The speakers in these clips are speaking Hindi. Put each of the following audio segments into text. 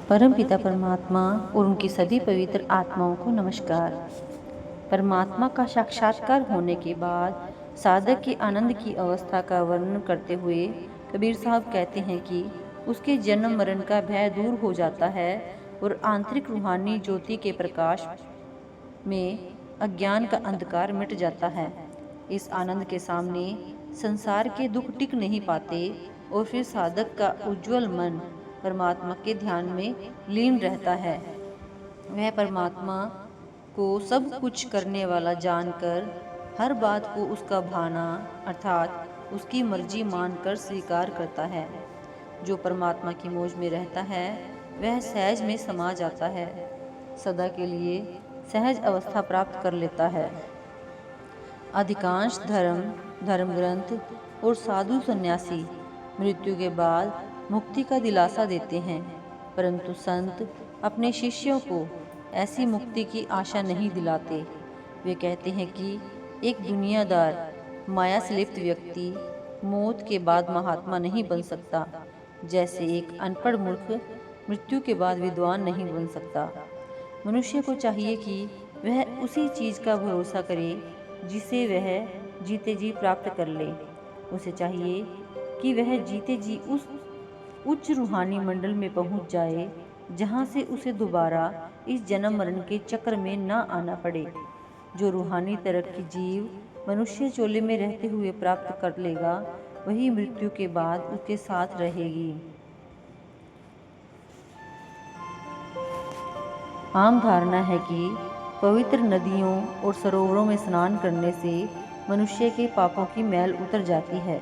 परम पिता परमात्मा और उनकी सभी पवित्र आत्माओं को नमस्कार। परमात्मा का साक्षात्कार होने के बाद साधक के आनंद की अवस्था का वर्णन करते हुए कबीर साहब कहते हैं कि उसके जन्म मरण का भय दूर हो जाता है और आंतरिक रूहानी ज्योति के प्रकाश में अज्ञान का अंधकार मिट जाता है। इस आनंद के सामने संसार के दुख टिक नहीं पाते और फिर साधक का उज्जवल मन परमात्मा के ध्यान में लीन रहता है। वह परमात्मा को सब कुछ करने वाला जानकर हर बात को उसका भाना अर्थात उसकी मर्जी मानकर स्वीकार करता है। जो परमात्मा की मौज में रहता है वह सहज में समा जाता है, सदा के लिए सहज अवस्था प्राप्त कर लेता है। अधिकांश धर्म ग्रंथ और साधु सन्यासी मृत्यु के बाद मुक्ति का दिलासा देते हैं, परंतु संत अपने शिष्यों को ऐसी मुक्ति की आशा नहीं दिलाते। वे कहते हैं कि एक दुनियादार माया से लिप्त व्यक्ति मौत के बाद महात्मा नहीं बन सकता, जैसे एक अनपढ़ मूर्ख मृत्यु के बाद विद्वान नहीं बन सकता। मनुष्य को चाहिए कि वह उसी चीज़ का भरोसा करे जिसे वह जीते जी प्राप्त कर ले। उसे चाहिए कि वह जीते जी उस उच्च रूहानी मंडल में पहुंच जाए जहां से उसे दोबारा इस जन्म मरण के चक्र में न आना पड़े। जो रूहानी तरक्की जीव मनुष्य चोले में रहते हुए प्राप्त कर लेगा वही मृत्यु के बाद उसके साथ रहेगी। आम धारणा है कि पवित्र नदियों और सरोवरों में स्नान करने से मनुष्य के पापों की मैल उतर जाती है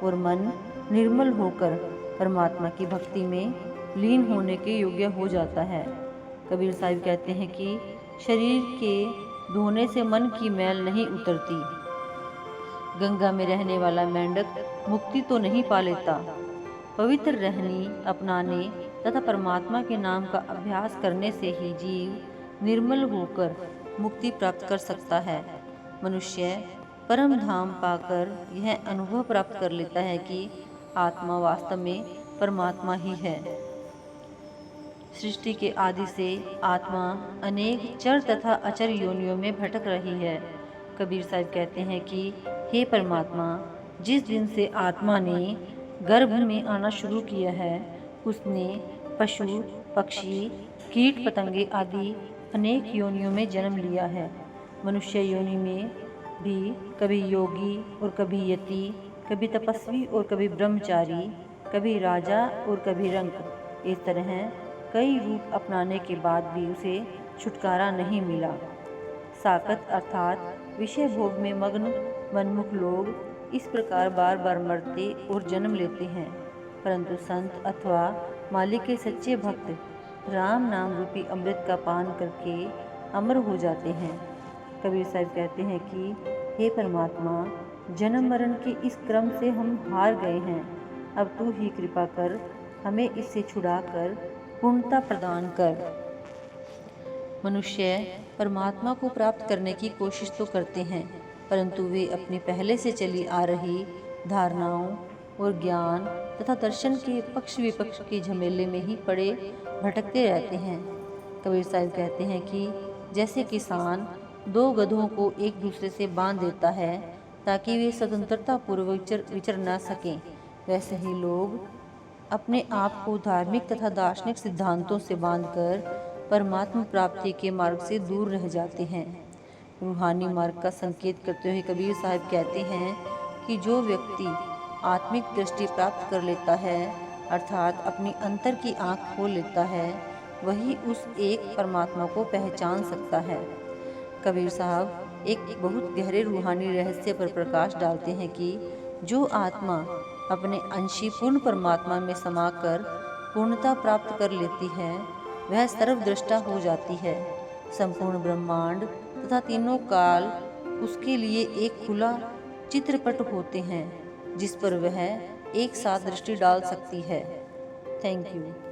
और मन निर्मल होकर परमात्मा की भक्ति में लीन होने के योग्य हो जाता है। कबीर साहिब कहते हैं कि शरीर के धोने से मन की मैल नहीं उतरती। गंगा में रहने वाला मेंढक मुक्ति तो नहीं पा लेता। पवित्र रहनी अपनाने तथा परमात्मा के नाम का अभ्यास करने से ही जीव निर्मल होकर मुक्ति प्राप्त कर सकता है। मनुष्य परम धाम पाकर यह अनुभव प्राप्त कर लेता है कि आत्मा वास्तव में परमात्मा ही है। सृष्टि के आदि से आत्मा अनेक चर तथा अचर योनियों में भटक रही है। कबीर साहिब कहते हैं कि हे परमात्मा, जिस दिन से आत्मा ने गर्भ में आना शुरू किया है उसने पशु पक्षी कीट पतंगे आदि अनेक योनियों में जन्म लिया है। मनुष्य योनि में भी कभी योगी और कभी यति, कभी तपस्वी और कभी ब्रह्मचारी, कभी राजा और कभी रंक, इस तरह कई रूप अपनाने के बाद भी उसे छुटकारा नहीं मिला। साकत अर्थात विषय भोग में मग्न मनमुख लोग इस प्रकार बार बार मरते और जन्म लेते हैं, परंतु संत अथवा मालिक के सच्चे भक्त राम नाम रूपी अमृत का पान करके अमर हो जाते हैं। कबीर साहिब कहते हैं कि हे परमात्मा, जन्म मरण के इस क्रम से हम हार गए हैं। अब तू ही कृपा कर हमें इससे छुड़ाकर पूर्णता प्रदान कर। मनुष्य परमात्मा को प्राप्त करने की कोशिश तो करते हैं, परंतु वे अपनी पहले से चली आ रही धारणाओं और ज्ञान तथा दर्शन के पक्ष विपक्ष के झमेले में ही पड़े भटकते रहते हैं। कबीर साहिब कहते हैं कि जैसे किसान दो गधों को एक दूसरे से बांध देता है ताकि वे स्वतंत्रता पूर्वक विचर न सकें, वैसे ही लोग अपने आप को धार्मिक तथा दार्शनिक सिद्धांतों से बांधकर परमात्मा प्राप्ति के मार्ग से दूर रह जाते हैं। रूहानी मार्ग का संकेत करते हुए कबीर साहिब कहते हैं कि जो व्यक्ति आत्मिक दृष्टि प्राप्त कर लेता है अर्थात अपनी अंतर की आँख खोल लेता है, वही उस एक परमात्मा को पहचान सकता है। कबीर साहब एक बहुत गहरे रूहानी रहस्य पर प्रकाश डालते हैं कि जो आत्मा अपने अंशी पूर्ण परमात्मा में समाकर पूर्णता प्राप्त कर लेती है वह सर्वद्रष्टा हो जाती है। संपूर्ण ब्रह्मांड तथा तीनों काल उसके लिए एक खुला चित्रपट होते हैं जिस पर वह एक साथ दृष्टि डाल सकती है। Thank you.